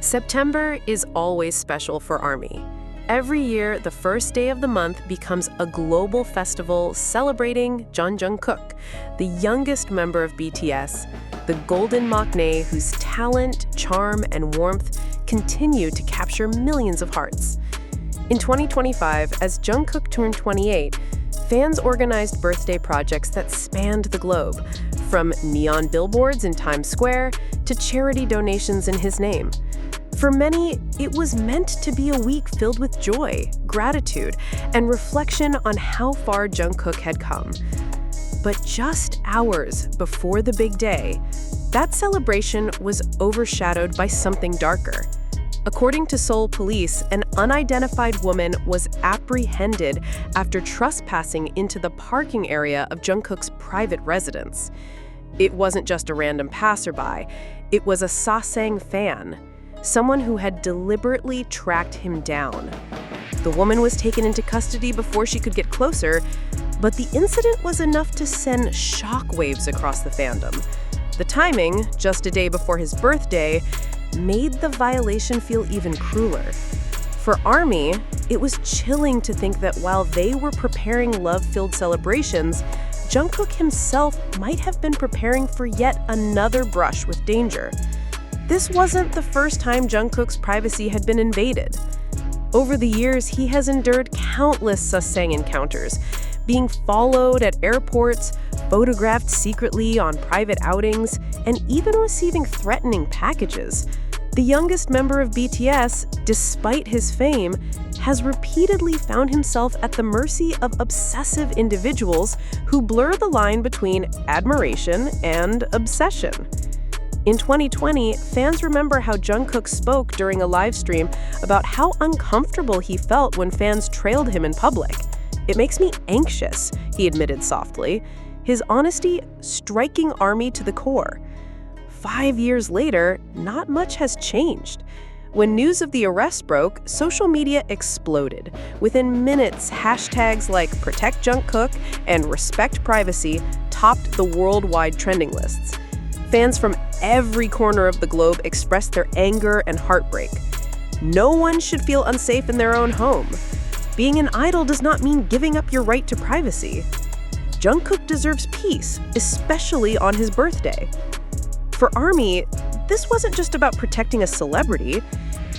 September is always special for ARMY. Every year, the first day of the month becomes a global festival celebrating Jungkook, the youngest member of BTS, the golden maknae whose talent, charm, and warmth continue to capture millions of hearts. In 2025, as Jungkook turned 28, fans organized birthday projects that spanned the globe, from neon billboards in Times Square to charity donations in his name. For many, it was meant to be a week filled with joy, gratitude, and reflection on how far Jungkook had come. But just hours before the big day, that celebration was overshadowed by something darker. According to Seoul police, an unidentified woman was apprehended after trespassing into the parking area of Jungkook's private residence. It wasn't just a random passerby, it was a Sasaeng fan, someone who had deliberately tracked him down. The woman was taken into custody before she could get closer, but the incident was enough to send shockwaves across the fandom. The timing, just a day before his birthday, made the violation feel even crueler. For ARMY, it was chilling to think that while they were preparing love-filled celebrations, Jungkook himself might have been preparing for yet another brush with danger. This wasn't the first time Jungkook's privacy had been invaded. Over the years, he has endured countless Sasaeng encounters, being followed at airports, photographed secretly on private outings, and even receiving threatening packages. The youngest member of BTS, despite his fame, has repeatedly found himself at the mercy of obsessive individuals who blur the line between admiration and obsession. In 2020, fans remember how Jungkook spoke during a live stream about how uncomfortable he felt when fans trailed him in public. "It makes me anxious," he admitted softly, his honesty striking ARMY to the core. 5 years later, not much has changed. When news of the arrest broke, social media exploded. Within minutes, hashtags like Protect Jungkook and Respect Privacy topped the worldwide trending lists. Fans from every corner of the globe expressed their anger and heartbreak. No one should feel unsafe in their own home. Being an idol does not mean giving up your right to privacy. Jungkook deserves peace, especially on his birthday. For ARMY, this wasn't just about protecting a celebrity.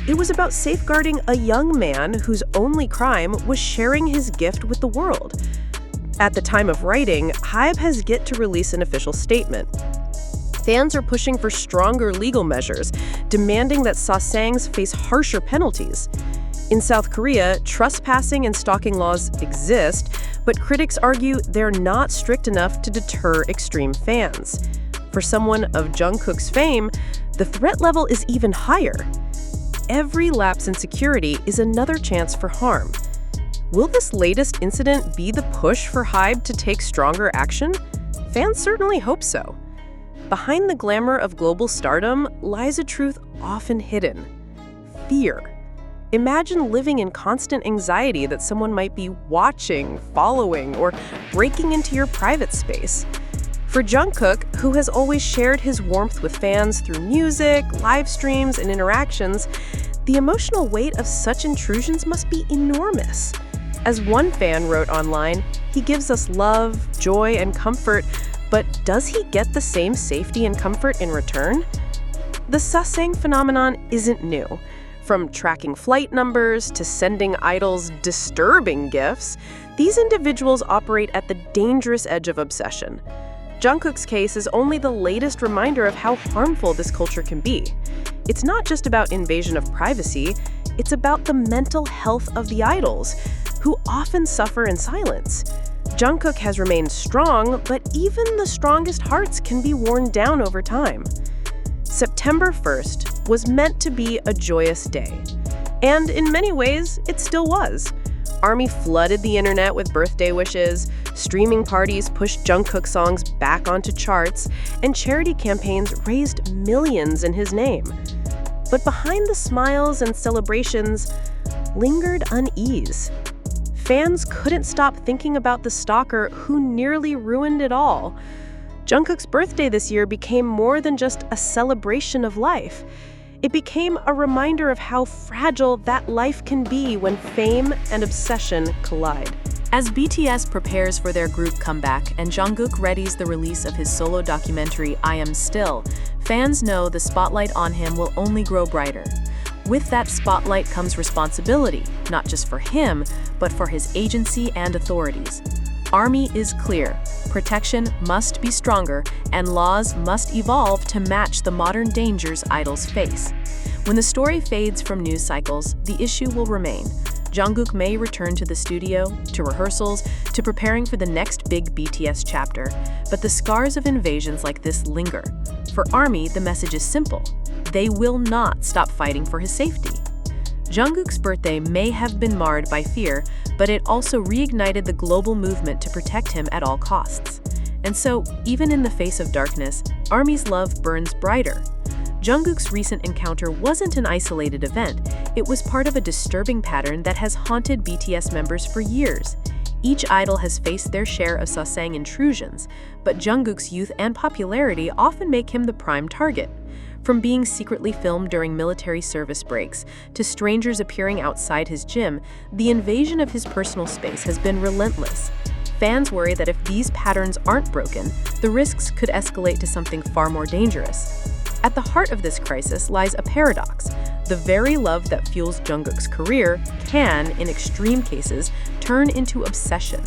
It was about safeguarding a young man whose only crime was sharing his gift with the world. At the time of writing, HYBE has yet to release an official statement. Fans are pushing for stronger legal measures, demanding that Sasaengs face harsher penalties. In South Korea, trespassing and stalking laws exist, but critics argue they're not strict enough to deter extreme fans. For someone of Jungkook's fame, the threat level is even higher. Every lapse in security is another chance for harm. Will this latest incident be the push for HYBE to take stronger action? Fans certainly hope so. Behind the glamour of global stardom lies a truth often hidden: fear. Imagine living in constant anxiety that someone might be watching, following, or breaking into your private space. For Jungkook, who has always shared his warmth with fans through music, live streams, and interactions, the emotional weight of such intrusions must be enormous. As one fan wrote online, "He gives us love, joy, and comfort, but does he get the same safety and comfort in return?" The Sasaeng phenomenon isn't new. From tracking flight numbers to sending idols disturbing gifts, these individuals operate at the dangerous edge of obsession. Jungkook's case is only the latest reminder of how harmful this culture can be. It's not just about invasion of privacy, it's about the mental health of the idols, who often suffer in silence. Jungkook has remained strong, but even the strongest hearts can be worn down over time. September 1st was meant to be a joyous day. And in many ways, it still was. ARMY flooded the internet with birthday wishes, streaming parties pushed Jungkook songs back onto charts, and charity campaigns raised millions in his name. But behind the smiles and celebrations lingered unease. Fans couldn't stop thinking about the stalker who nearly ruined it all. Jungkook's birthday this year became more than just a celebration of life. It became a reminder of how fragile that life can be when fame and obsession collide. As BTS prepares for their group comeback and Jungkook readies the release of his solo documentary I Am Still, fans know the spotlight on him will only grow brighter. With that spotlight comes responsibility, not just for him, but for his agency and authorities. ARMY is clear. Protection must be stronger, and laws must evolve to match the modern dangers idols face. When the story fades from news cycles, the issue will remain. Jungkook may return to the studio, to rehearsals, to preparing for the next big BTS chapter, but the scars of invasions like this linger. For ARMY, the message is simple. They will not stop fighting for his safety. Jungkook's birthday may have been marred by fear, but it also reignited the global movement to protect him at all costs. And so, even in the face of darkness, ARMY's love burns brighter. Jungkook's recent encounter wasn't an isolated event, it was part of a disturbing pattern that has haunted BTS members for years. Each idol has faced their share of Sasaeng intrusions, but Jungkook's youth and popularity often make him the prime target. From being secretly filmed during military service breaks to strangers appearing outside his gym, the invasion of his personal space has been relentless. Fans worry that if these patterns aren't broken, the risks could escalate to something far more dangerous. At the heart of this crisis lies a paradox. The very love that fuels Jungkook's career can, in extreme cases, turn into obsession.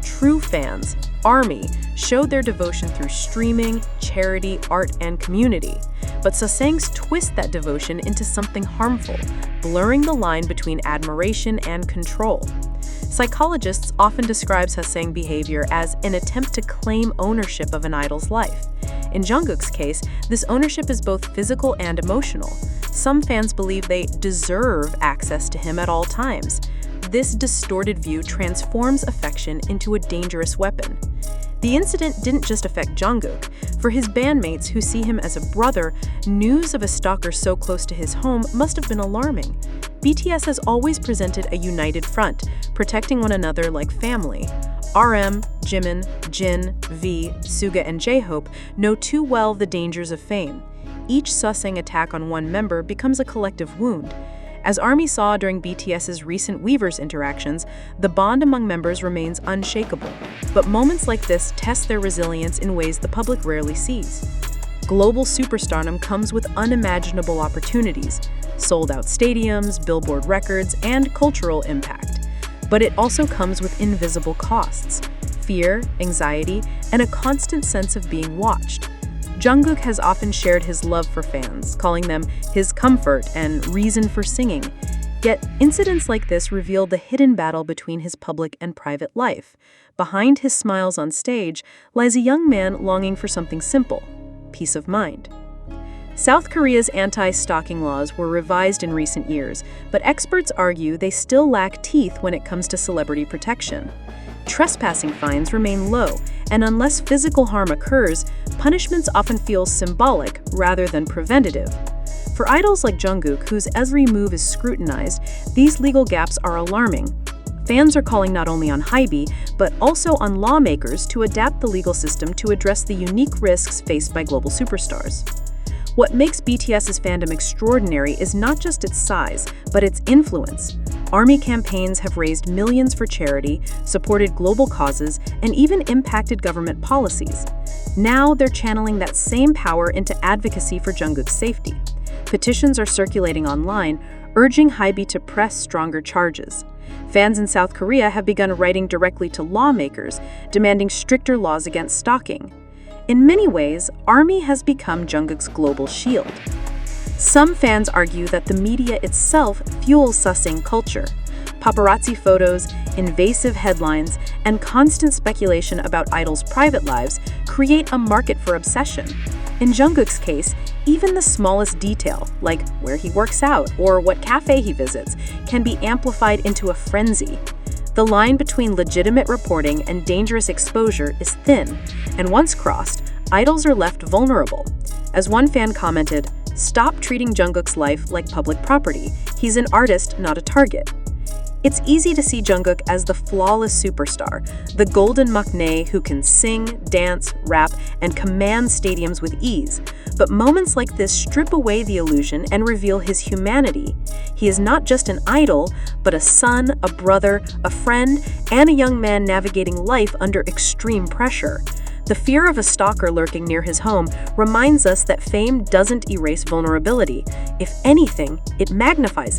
True fans, ARMY, showed their devotion through streaming, charity, art, and community. But Sasaeng's twist that devotion into something harmful, blurring the line between admiration and control. Psychologists often describe Sasaeng behavior as an attempt to claim ownership of an idol's life. In Jungkook's case, this ownership is both physical and emotional. Some fans believe they deserve access to him at all times. This distorted view transforms affection into a dangerous weapon. The incident didn't just affect Jungkook. For his bandmates who see him as a brother, news of a stalker so close to his home must have been alarming. BTS has always presented a united front, protecting one another like family. RM, Jimin, Jin, V, Suga, and J-Hope know too well the dangers of fame. Each Sasaeng attack on one member becomes a collective wound. As ARMY saw during BTS's recent Weverse interactions, the bond among members remains unshakable. But moments like this test their resilience in ways the public rarely sees. Global superstardom comes with unimaginable opportunities, sold-out stadiums, Billboard records, and cultural impact. But it also comes with invisible costs, fear, anxiety, and a constant sense of being watched. Jungkook has often shared his love for fans, calling them his comfort and reason for singing. Yet, incidents like this reveal the hidden battle between his public and private life. Behind his smiles on stage lies a young man longing for something simple: peace of mind. South Korea's anti-stalking laws were revised in recent years, but experts argue they still lack teeth when it comes to celebrity protection. Trespassing fines remain low, and unless physical harm occurs, punishments often feel symbolic rather than preventative. For idols like Jungkook, whose every move is scrutinized, these legal gaps are alarming. Fans are calling not only on Hybe, but also on lawmakers to adapt the legal system to address the unique risks faced by global superstars. What makes BTS's fandom extraordinary is not just its size, but its influence. ARMY campaigns have raised millions for charity, supported global causes, and even impacted government policies. Now they're channeling that same power into advocacy for Jungkook's safety. Petitions are circulating online, urging Hybe to press stronger charges. Fans in South Korea have begun writing directly to lawmakers, demanding stricter laws against stalking. In many ways, ARMY has become Jungkook's global shield. Some fans argue that the media itself fuels Sasaeng culture. Paparazzi photos, invasive headlines, and constant speculation about idols' private lives create a market for obsession. In Jungkook's case, even the smallest detail, like where he works out or what cafe he visits, can be amplified into a frenzy. The line between legitimate reporting and dangerous exposure is thin, and once crossed, idols are left vulnerable. As one fan commented, "Stop treating Jungkook's life like public property. He's an artist, not a target." It's easy to see Jungkook as the flawless superstar, the golden maknae who can sing, dance, rap, and command stadiums with ease. But moments like this strip away the illusion and reveal his humanity. He is not just an idol, but a son, a brother, a friend, and a young man navigating life under extreme pressure. The fear of a stalker lurking near his home reminds us that fame doesn't erase vulnerability. If anything, it magnifies it.